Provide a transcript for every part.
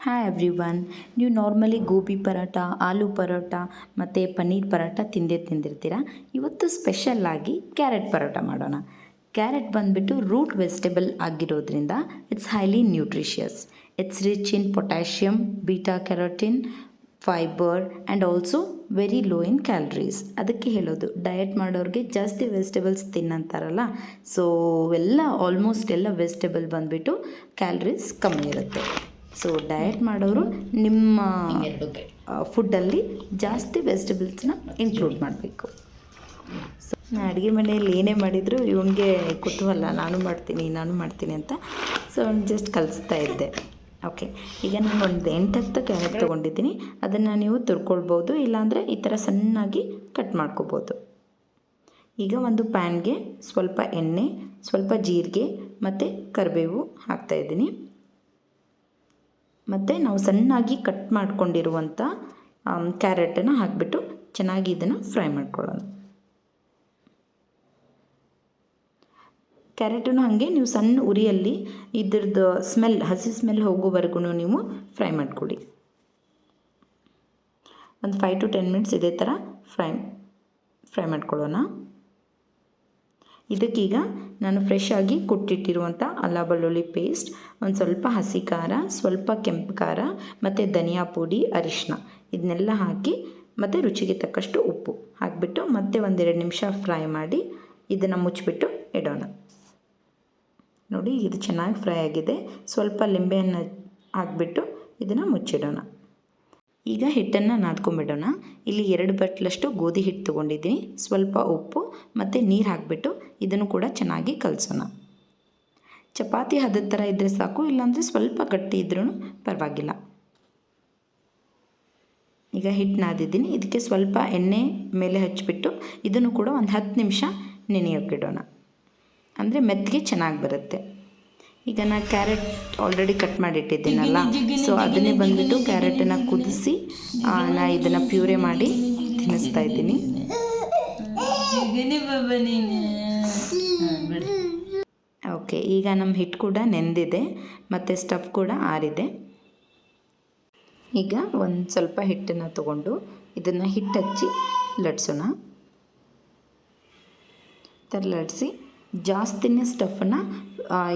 Hi everyone. ನೀವು normally gobi paratha, ಆಲೂ ಪರೋಟ ಮತ್ತು ಪನ್ನೀರ್ ಪರೋಟ ತಿಂದಿರ್ತೀರ. ಇವತ್ತು ಸ್ಪೆಷಲ್ಲಾಗಿ ಕ್ಯಾರೆಟ್ ಪರೋಟ ಮಾಡೋಣ. ಕ್ಯಾರೆಟ್ ಬಂದುಬಿಟ್ಟು ರೂಟ್ ವೆಜಿಟೇಬಲ್ ಆಗಿರೋದ್ರಿಂದ it's highly nutritious. It's rich in potassium, beta carotene, fibre and also very low in calories. ಅದಕ್ಕೆ ಹೇಳೋದು ಡಯಟ್ ಮಾಡೋರಿಗೆ ಜಾಸ್ತಿ ವೆಜಿಟೇಬಲ್ಸ್ ತಿನ್ನಂತಾರಲ್ಲ. ಸೊ ಆಲ್ಮೋಸ್ಟ್ ಎಲ್ಲ ವೆಜಿಟೇಬಲ್ ಬಂದುಬಿಟ್ಟು ಕ್ಯಾಲರೀಸ್ ಕಮ್ಮಿ ಇರುತ್ತೆ. ಸೊ ಡಯಟ್ ಮಾಡೋರು ನಿಮ್ಮ ಫುಡ್ಡಲ್ಲಿ ಜಾಸ್ತಿ ವೆಜಿಟೇಬಲ್ಸ್ನ ಇನ್ಕ್ಲೂಡ್ ಮಾಡಬೇಕು. ಸೊ ನಾನು ಅಡುಗೆ ಮನೆಯಲ್ಲಿ ಏನೇ ಮಾಡಿದರೂ ಇವನಿಗೆ ಕುತೂಹಲ, ನಾನು ಮಾಡ್ತೀನಿ ಅಂತ. ಸೊ ಅವ್ನು ಜಸ್ಟ್ ಕಲಿಸ್ತಾ ಇದ್ದೆ. ಓಕೆ, ಈಗ ನಾನು ಒಂದು 8-10 ಕ್ಯಾರೆಟ್ ತೊಗೊಂಡಿದ್ದೀನಿ. ಅದನ್ನು ನೀವು ತುರ್ಕೊಳ್ಬೋದು, ಇಲ್ಲಾಂದರೆ ಈ ಥರ ಸಣ್ಣಾಗಿ ಕಟ್ ಮಾಡ್ಕೋಬೋದು. ಈಗ ಒಂದು ಪ್ಯಾನ್ಗೆ ಸ್ವಲ್ಪ ಎಣ್ಣೆ, ಸ್ವಲ್ಪ ಜೀರಿಗೆ ಮತ್ತು ಕರಿಬೇವು ಹಾಕ್ತಾಯಿದ್ದೀನಿ. ಮತ್ತು ನಾವು ಸಣ್ಣಾಗಿ ಕಟ್ ಮಾಡ್ಕೊಂಡಿರುವಂಥ ಕ್ಯಾರೆಟನ್ನು ಹಾಕಿಬಿಟ್ಟು ಚೆನ್ನಾಗಿ ಇದನ್ನು ಫ್ರೈ ಮಾಡ್ಕೊಳ್ಳೋಣ. ಕ್ಯಾರೆಟನ್ನು ಹಾಗೆ ನೀವು ಸಣ್ಣ ಉರಿಯಲ್ಲಿ ಇದ್ರದ್ದು ಹಸಿ ಸ್ಮೆಲ್ ಹೋಗೋವರೆಗೂ ನೀವು ಫ್ರೈ ಮಾಡ್ಕೊಳ್ಳಿ. ಒಂದು 5 to 10 ಮಿನಿಟ್ಸ್ ಇದೇ ಥರ ಫ್ರೈ ಮಾಡ್ಕೊಳ್ಳೋಣ. ಇದಕ್ಕೀಗ ನಾನು ಫ್ರೆಶ್ ಆಗಿ ಕುಟ್ಟಿಟ್ಟಿರುವಂಥ ಅಲ್ಲ ಬೆಳ್ಳುಳ್ಳಿ ಪೇಸ್ಟ್, ಒಂದು ಸ್ವಲ್ಪ ಹಸಿ ಖಾರ, ಸ್ವಲ್ಪ ಕೆಂಪು ಖಾರ ಮತ್ತು ಧನಿಯಾ ಪುಡಿ, ಅರಿಶಿನ ಇದನ್ನೆಲ್ಲ ಹಾಕಿ ಮತ್ತು ರುಚಿಗೆ ತಕ್ಕಷ್ಟು ಉಪ್ಪು ಹಾಕಿಬಿಟ್ಟು ಮತ್ತೆ 1-2 ನಿಮಿಷ ಫ್ರೈ ಮಾಡಿ ಇದನ್ನು ಮುಚ್ಚಿಬಿಟ್ಟು ಇಡೋಣ. ನೋಡಿ, ಇದು ಚೆನ್ನಾಗಿ ಫ್ರೈ ಆಗಿದೆ. ಸ್ವಲ್ಪ ಲಿಂಬೆಹಣ್ಣು ಹಾಕಿಬಿಟ್ಟು ಇದನ್ನು ಮುಚ್ಚಿಡೋಣ. ಈಗ ಹಿಟ್ಟನ್ನು ನಾದ್ಕೊಂಬಿಡೋಣ. ಇಲ್ಲಿ 2 ಬಟ್ಲಷ್ಟು ಗೋಧಿ ಹಿಟ್ಟು ತೊಗೊಂಡಿದ್ದೀನಿ. ಸ್ವಲ್ಪ ಉಪ್ಪು ಮತ್ತು ನೀರು ಹಾಕಿಬಿಟ್ಟು ಇದನ್ನು ಕೂಡ ಚೆನ್ನಾಗಿ ಕಲಸೋಣ. ಚಪಾತಿ ಹದದ ಥರ ಇದ್ದರೆ ಸಾಕು, ಇಲ್ಲಾಂದರೆ ಸ್ವಲ್ಪ ಗಟ್ಟಿ ಇದ್ರೂ ಪರವಾಗಿಲ್ಲ. ಈಗ ಹಿಟ್ಟು ನಾದಿದ್ದೀನಿ. ಇದಕ್ಕೆ ಸ್ವಲ್ಪ ಎಣ್ಣೆ ಮೇಲೆ ಹಚ್ಚಿಬಿಟ್ಟು ಇದನ್ನು ಕೂಡ ಒಂದು 10 ನಿಮಿಷ ನೆನೆಯೋಕ್ಕಿಡೋಣ. ಅಂದರೆ ಮೆತ್ತಿಗೆ ಚೆನ್ನಾಗಿ ಬರುತ್ತೆ. ಈಗ ನಾನು ಕ್ಯಾರೆಟ್ ಆಲ್ರೆಡಿ ಕಟ್ ಮಾಡಿಟ್ಟಿದ್ದೀನಲ್ಲ, ಸೊ ಅದನ್ನೇ ಬಂದುಬಿಟ್ಟು ಕ್ಯಾರೆಟನ್ನು ಕುದಿಸಿ ನಾನು ಇದನ್ನು ಪ್ಯೂರೆ ಮಾಡಿ ತಿನ್ನಿಸ್ತಾ ಇದ್ದೀನಿ. ಓಕೆ, ಈಗ ನಮ್ಮ ಹಿಟ್ಟು ಕೂಡ ನೆಂದಿದೆ ಮತ್ತು ಸ್ಟಫ್ ಕೂಡ ಆರಿದೆ. ಈಗ ಒಂದು ಸ್ವಲ್ಪ ಹಿಟ್ಟನ್ನು ತಗೊಂಡು ಇದನ್ನು ಹಿಟ್ಟು ಹಚ್ಚಿ ಲಟ್ಸೋಣ. ಲಟ್ಸಿ ಜಾಸ್ತಿನೇ ಸ್ಟಫನ್ನು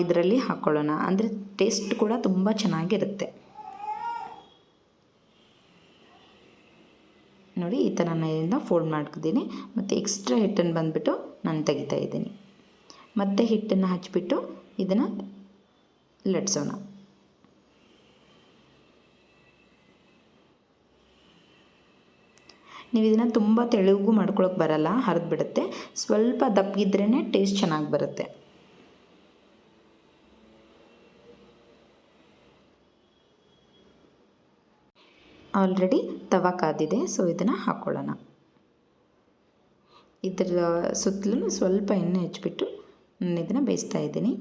ಇದರಲ್ಲಿ ಹಾಕ್ಕೊಳ್ಳೋಣ. ಅಂದರೆ ಟೇಸ್ಟ್ ಕೂಡ ತುಂಬ ಚೆನ್ನಾಗಿರುತ್ತೆ. ನೋಡಿ, ಈ ಥರ ನಾನು ಫೋಲ್ಡ್ ಮಾಡ್ತಿದ್ದೀನಿ ಮತ್ತು ಎಕ್ಸ್ಟ್ರಾ ಹಿಟ್ಟನ್ನು ಬಂದುಬಿಟ್ಟು ನಾನು ತೆಗಿತಾ ಇದ್ದೀನಿ. ಮತ್ತೆ ಹಿಟ್ಟನ್ನು ಹಚ್ಚಿಬಿಟ್ಟು ಇದನ್ನು ಲಟ್ಸೋಣ. ನೀವು ಇದನ್ನು ತುಂಬ ತೆಳುಗೂ ಮಾಡ್ಕೊಳಕ್ಕೆ ಬರಲ್ಲ, ಹರಿದು ಬಿಡುತ್ತೆ. ಸ್ವಲ್ಪ ದಪ್ಪಗಿದ್ರೇ ಟೇಸ್ಟ್ ಚೆನ್ನಾಗಿ ಬರುತ್ತೆ. ಆಲ್ರೆಡಿ ತವಾ ಕಾದಿದೆ, ಸೊ ಇದನ್ನು ಹಾಕ್ಕೊಳ್ಳೋಣ. ಇದರ ಸುತ್ತಲೂ ಸ್ವಲ್ಪ ಎಣ್ಣೆ ಹಚ್ಬಿಟ್ಟು ನಾನು ಇದನ್ನು ಬೇಯಿಸ್ತಾ ಇದ್ದೀನಿ.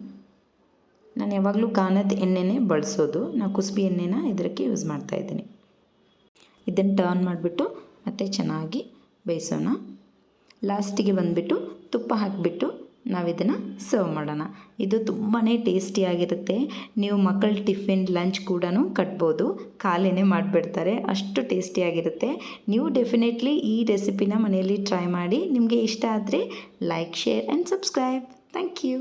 ನಾನು ಯಾವಾಗಲೂ ಗಾಣದ ಎಣ್ಣೆನೇ ಬಳಸೋದು, ನಾನು ಕುಸುಬಿ ಎಣ್ಣೆನ ಇದಕ್ಕೆ ಯೂಸ್ ಮಾಡ್ತಾಯಿದ್ದೀನಿ. ಇದನ್ನು ಟರ್ನ್ ಮಾಡಿಬಿಟ್ಟು ಮತ್ತೆ ಚೆನ್ನಾಗಿ ಬೇಯಿಸೋಣ. ಲಾಸ್ಟಿಗೆ ಬಂದುಬಿಟ್ಟು ತುಪ್ಪ ಹಾಕಿಬಿಟ್ಟು ನಾವು ಇದನ್ನು ಸರ್ವ್ ಮಾಡೋಣ. ಇದು ತುಂಬಾ ಟೇಸ್ಟಿಯಾಗಿರುತ್ತೆ. ನೀವು ಮಕ್ಕಳ ಟಿಫಿನ್ ಲಂಚ್ ಕೂಡ ಕಟ್ಬೋದು, ಖಾಲಿನೇ ಮಾಡಿಬಿಡ್ತಾರೆ, ಅಷ್ಟು ಟೇಸ್ಟಿಯಾಗಿರುತ್ತೆ. ನೀವು ಡೆಫಿನೆಟ್ಲಿ ಈ ರೆಸಿಪಿನ ಮನೆಯಲ್ಲಿ ಟ್ರೈ ಮಾಡಿ. ನಿಮಗೆ ಇಷ್ಟ ಆದರೆ like, share and subscribe. Thank you.